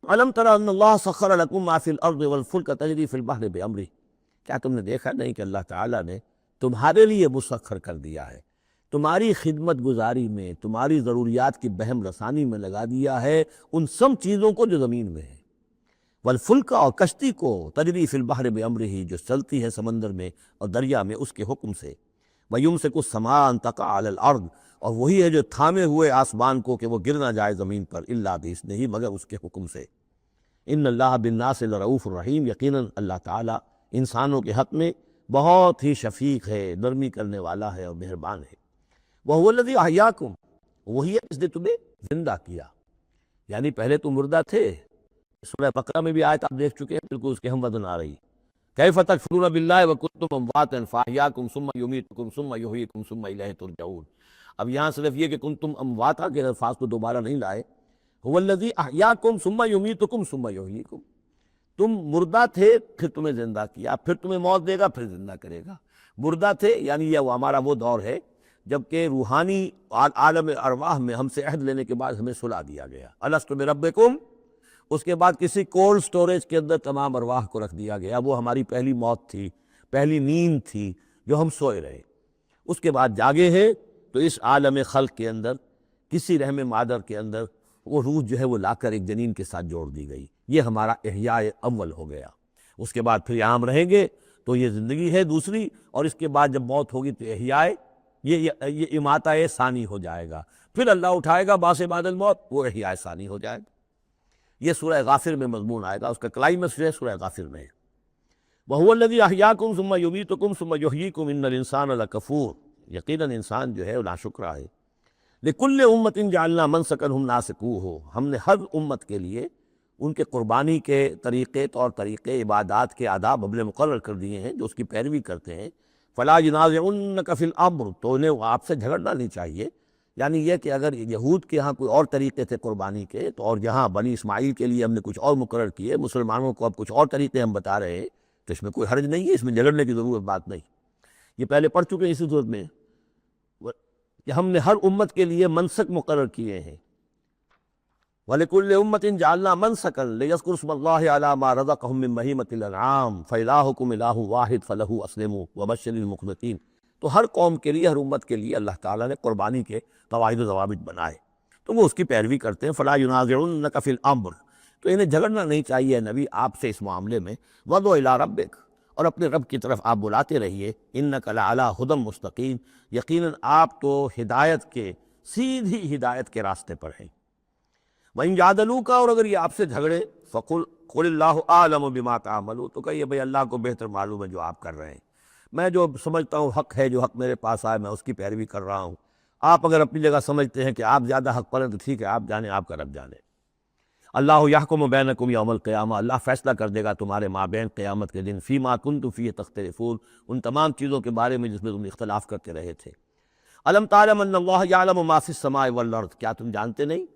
الم تر ان اللہ سخر لکم ما فی الارض والفلک تجری فی البحر بامرہ، کیا تم نے دیکھا نہیں کہ اللہ تعالیٰ نے تمہارے لیے مسخر کر دیا ہے، تمہاری خدمت گزاری میں، تمہاری ضروریات کی بہم رسانی میں لگا دیا ہے ان سب چیزوں کو جو زمین میں ہے، والفلک اور کشتی کو، تجری فی البحر بامرہ جو چلتی ہے سمندر میں اور دریا میں اس کے حکم سے، وَيُمْسِكُ السَّمَاءَ أَن تَقَعَ عَلَى الْأَرْضِ، اور وہی ہے جو تھامے ہوئے آسمان کو کہ وہ گر نہ جائے زمین پر، الا بإذنہ، مگر اس کے حکم سے۔ ان اللہ بالناس لرؤوف الرحیم، یقیناً اللہ تعالیٰ انسانوں کے حق میں بہت ہی شفیق ہے، نرمی کرنے والا ہے اور مہربان ہے۔ وَهُوَ الَّذِي أَحْيَاكُمْ، وہی ہے جس نے تمہیں زندہ کیا، یعنی پہلے تم مردہ تھے۔ سورہ بقرہ میں بھی آیت آپ دیکھ چکے ہیں، بالکل اس کے ہم وزن آ رہی، کیف تکفرون باللہ وکنتم امواتا فاحیاکم ثم یمیتکم ثم یحییکم ثم الیہ ترجعون۔ اب یہاں صرف یہ کہ کنتم امواتا کے الفاظ کو دوبارہ نہیں لائے، هو الذی احیاکم ثم یمیتکم ثم یحییکم، تم مردہ تھے پھر تمہیں زندہ کیا، پھر تمہیں موت دے گا پھر زندہ کرے گا۔ مردہ تھے یعنی یہ ہمارا وہ دور ہے جبکہ روحانی عالم ارواح میں ہم سے عہد لینے کے بعد ہمیں سلا دیا گیا، الست بربکم، اس کے بعد کسی کولڈ سٹوریج کے اندر تمام ارواح کو رکھ دیا گیا، وہ ہماری پہلی موت تھی، پہلی نیند تھی جو ہم سوئے رہے۔ اس کے بعد جاگے ہیں تو اس عالم خلق کے اندر کسی رحم مادر کے اندر وہ روح جو ہے وہ لا کر ایک جنین کے ساتھ جوڑ دی گئی، یہ ہمارا احیاء اول ہو گیا۔ اس کے بعد پھر یہاں ہم رہیں گے تو یہ زندگی ہے دوسری، اور اس کے بعد جب موت ہوگی تو احیاء یہ اماتہ ثانی ہو جائے گا، پھر اللہ اٹھائے گا باس بعد الموت، وہ احیاء ثانی ہو جائے گا۔ یہ سورہ غافر میں مضمون آئے گا، اس کا کلائمیکس جو ہے سورہ غافر میں ہے۔ وَهُوَ الَّذِي أَحْيَاكُمْ ثُمَّ يُمِيتُكُمْ ثُمَّ يُحْيِيكُمْ إِنَّ الْإِنسَانَ لَكَفُورٌ، یقیناً انسان جو ہے وہ ناشکرا ہے۔ لِكُلِّ أُمَّةٍ جَعَلْنَا مَنْسَكًا هُمْ نَاسِكُوهُ، ہم نے ہر امت کے لیے ان کے قربانی کے طریقے، طور طریقے، عبادات کے آداب ہم نے مقرر کر دیے ہیں جو اس کی پیروی کرتے ہیں۔ فَلَا يُنَازِعُنَّكَ فِي الْأَمْرِ، تو انہیں آپ سے جھگڑنا نہیں چاہیے، یعنی یہ کہ اگر یہود کے ہاں کوئی اور طریقے تھے قربانی کے تو، اور یہاں بنی اسماعیل کے لیے ہم نے کچھ اور مقرر کیے، مسلمانوں کو اب کچھ اور طریقے ہم بتا رہے ہیں، تو اس میں کوئی حرج نہیں ہے، اس میں جھگڑنے کی ضرورت بات نہیں۔ یہ پہلے پڑھ چکے ہیں اسی صورت میں کہ ہم نے ہر امت کے لیے منسک مقرر کیے ہیں۔ وَلِكُلِّ أُمَّةٍ جَعَلْنَا مَنْسَكًا لِيَذْكُرُوا اسْمَ اللَّهِ عَلَىٰ مَا رَزَقَهُم مِّن بَهِيمَةِ الْأَنْعَامِ فَإِلَٰهُكُمْ إِلَٰهٌ وَاحِدٌ فَلَهُ أَسْلِمُوا وَبَشِّرِ الْمُخْبِتِينَ۔ تو ہر قوم کے لیے، ہر امت کے لیے اللہ تعالیٰ نے قربانی کے قواعد و ضوابط بنائے، تو وہ اس کی پیروی کرتے ہیں۔ فَلَا يُنَازِعُنَّكَ فِي الْأَمْرِ، تو انہیں جھگڑنا نہیں چاہیے نبی آپ سے اس معاملے میں۔ وَادْعُ إِلَىٰ رَبِّكَ، اور اپنے رب کی طرف آپ بلاتے رہیے۔ إِنَّكَ لَعَلَىٰ هُدًى مُسْتَقِيمٍ، یقیناً آپ تو ہدایت کے، سیدھی ہدایت کے راستے پر ہیں۔ وَإِن جَادَلُوكَ، اور اگر یہ آپ سے جھگڑے، فَقُلْ قُلِ اللَّهُ أَعْلَمُ بِمَا تَعْمَلُونَ، تو کہیے بھئی اللہ کو بہتر معلوم ہے جو آپ کر رہے ہیں، میں جو سمجھتا ہوں حق ہے، جو حق میرے پاس آئے میں اس کی پیروی کر رہا ہوں، آپ اگر اپنی جگہ سمجھتے ہیں کہ آپ زیادہ حق پر ہیں تو ٹھیک ہے، آپ جانیں، آپ کا رب جانے۔ اللہ یحکم بینکم یوم القیامہ، اللہ فیصلہ کر دے گا تمہارے مابین قیامت کے دن، فیما کنتم فیہ تختلفون، ان تمام چیزوں کے بارے میں جس میں تم اختلاف کرتے رہے تھے۔ الم تعلم ان اللہ یعلم ما فی السماء والارض، کیا تم جانتے نہیں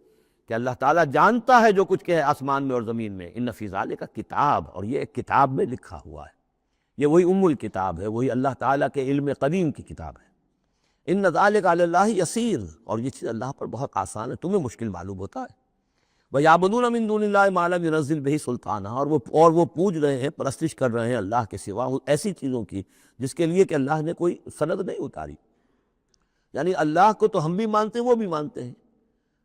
کہ اللہ تعالیٰ جانتا ہے جو کچھ کہ ہے آسمان میں اور زمین میں۔ ان فی ذالک کتاب، اور یہ ایک کتاب میں لکھا ہوا ہے، یہ وہی ام الکتاب ہے، وہی اللہ تعالیٰ کے علم قدیم کی کتاب ہے۔ ان ذالک علی اللہ یسیر، اور یہ چیز اللہ پر بہت آسان ہے، تمہیں مشکل معلوم ہوتا ہے۔ وَيَعْبُدُونَ مِن دُونِ اللَّهِ مَا لَمْ يُنَزِّلْ بِهِ سُلْطَانًا، اور وہ پوج رہے ہیں، پرستش کر رہے ہیں اللہ کے سوا ایسی چیزوں کی جس کے لیے کہ اللہ نے کوئی سند نہیں اتاری۔ یعنی اللہ کو تو ہم بھی مانتے ہیں، وہ بھی مانتے ہیں،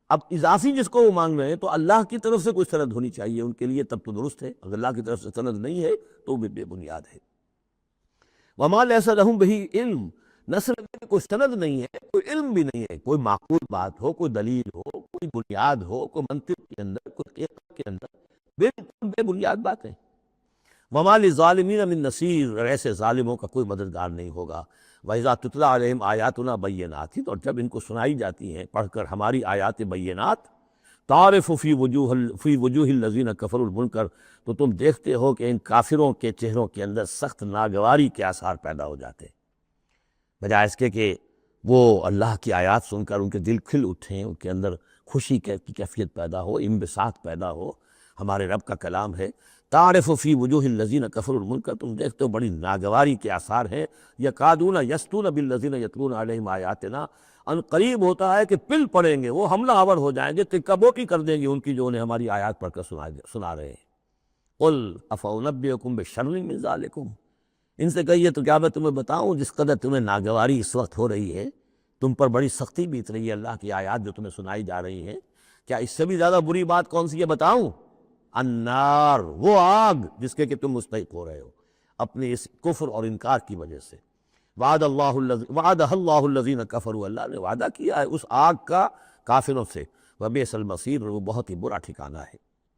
اب اضافی جس کو وہ مانگ رہے ہیں تو اللہ کی طرف سے کوئی سند ہونی چاہیے ان کے لیے، تب تو درست ہے، اگر اللہ کی طرف سے سند نہیں ہے تو وہ بے بنیاد ہے۔ وَمَا لَيْسَ لَهُم بِهِ علم، نہ صرف کوئی سند نہیں ہے، کوئی علم بھی نہیں ہے، کوئی معقول بات ہو، کوئی دلیل ہو، کوئی بنیاد ہو، کوئی منطق کے اندر، کوئی حقیقت کے اندر، بالکل بے بنیاد باتیں۔ وَمَا لِلظَّالِمِينَ مِن نَصِيرٍ، اور ایسے ظالموں کا کوئی مددگار نہیں ہوگا۔ وَإِذَا تُتْلَىٰ عَلَيْهِمْ آيَاتُنَا بَيِّنَاتٍ، اور جب ان کو سنائی جاتی ہیں پڑھ کر ہماری آیات بینات، تَعْرِفُ فِي وُجُوهِ الَّذِينَ كَفَرُوا الْمُنكَرَ، تو تم دیکھتے ہو کہ ان کافروں کے چہروں کے اندر سخت ناگواری کے آثار پیدا ہو جاتے ہیں، بجائے اس کے کہ وہ اللہ کی آیات سن کر ان کے دل کھل اٹھیں، ان کے اندر خوشی کی کیفیت پیدا ہو، انبساط پیدا ہو۔ ہمارے رب کا کلام ہے، تعرف فی وجوہ الذین کفروا المنکر، تم دیکھتے ہو بڑی ناگواری کے آثار ہیں۔ یکادون یسطون بالذین یتلون علیہم آیاتنا، ان قریب ہوتا ہے کہ پل پڑیں گے، وہ حملہ آور ہو جائیں گے، تکہ بوکی کر دیں گے ان کی جو انہیں ہماری آیات پڑھ کر سنا رہے ہیں۔ قل افانبئکم بشر من ذالکم، ان سے کہیے تو کیا میں تمہیں بتاؤں جس قدر تمہیں ناگواری اس وقت ہو رہی ہے، تم پر بڑی سختی بیت رہی ہے اللہ کی آیات جو تمہیں سنائی جا رہی ہیں، کیا اس سے بھی زیادہ بری بات کون سی ہے بتاؤں؟ النار، وہ آگ جس کے کہ تم مستحق ہو رہے ہو اپنے اس کفر اور انکار کی وجہ سے۔ وعدہ اللہ الذین کفروا، اللہ نے وعدہ کیا ہے اس آگ کا کافروں سے، وبئس المصیر، وہ بہت ہی برا ٹھکانہ ہے۔